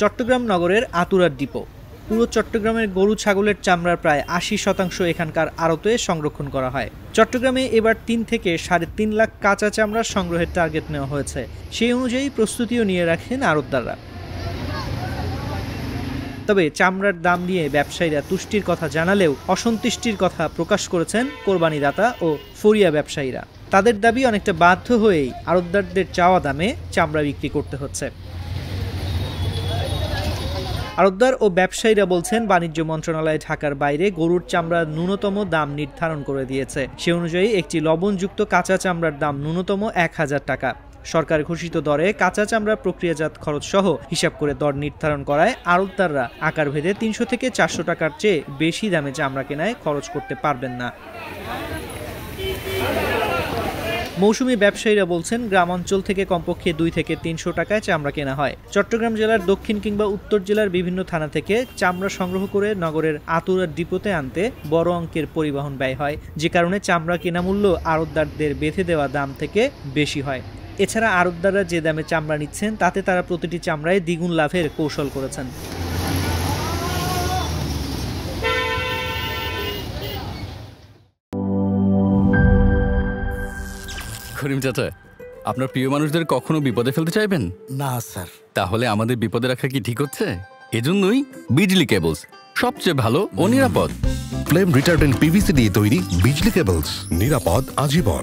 চট্টগ্রাম নগরের আতুরার ডিপো। পুরো চট্টগ্রামের গরু ছাগলের চামড়ার প্রায় ৮০% এখানকার আড়তে সংরক্ষণ করা হয়। চট্টগ্রামে এবার ৩ থেকে ৩.৫ লাখ কাঁচা চামড়ার সংগ্রহের টার্গেট নেওয়া হয়েছে। সেই অনুযায়ী প্রস্তুতিও নিয়ে রাখেন আড়তদাররা। তবে চামড়ার দাম নিয়ে ব্যবসায়ীরা তুষ্টির কথা জানালেও অসন্তুষ্টির কথা প্রকাশ করেছেন কোরবানিদাতা ও ফরিয়া ব্যবসায়ীরা। তাদের দাবি অনেকটা বাধ্য হয়েই আড়তদারদের চাওয়া দামে চামড়া বিক্রি করতে হচ্ছে। আড়তদার ও ব্যবসায়ীরা বলছেন, বাণিজ্য মন্ত্রণালয় ঢাকার বাইরে গরুর চামড়ার ন্যূনতম দাম নির্ধারণ করে দিয়েছে। সে অনুযায়ী একটি লবণযুক্ত কাঁচা চামড়ার দাম ন্যূনতম ১,০০০ টাকা। সরকার ঘোষিত দরে কাঁচা চামড়া প্রক্রিয়াজাত খরচ সহ হিসাব করে দর নির্ধারণ করায় আড়তদাররা আকারভেদে ৩০০ থেকে ৪০০ টাকার চেয়ে বেশি দামে চামড়া কেনায় খরচ করতে পারবেন না। মৌসুমী ব্যবসায়ীরা বলছেন, গ্রামাঞ্চল থেকে কমপক্ষে ২ থেকে ৩০০ টাকায় চামড়া কেনা হয়। চট্টগ্রাম জেলার দক্ষিণ কিংবা উত্তর জেলার বিভিন্ন থানা থেকে চামড়া সংগ্রহ করে নগরের আতুরার ডিপোতে আনতে বড় অঙ্কের পরিবহন ব্যয় হয়, যে কারণে চামড়া কেনা মূল্য আড়তদারদের বেঁধে দেওয়া দাম থেকে বেশি হয়। এছাড়া আড়তদাররা যে দামে চামড়া নিচ্ছেন তাতে তারা প্রতিটি চামড়ায় দ্বিগুণ লাভের কৌশল করেছেন। করিম চাচা, আপনার প্রিয় মানুষদের কখনো বিপদে ফেলতে চাইবেন না স্যার। তাহলে আমাদের বিপদে রাখা কি ঠিক হচ্ছে? এজন্যই বিজলি কেবলস সবচেয়ে ভালো ও নিরাপদ। ফ্লেম রিটার্ডেন্ট পিভিসি দিয়ে তৈরি বিজলি কেবলস, নিরাপদ আজীবন।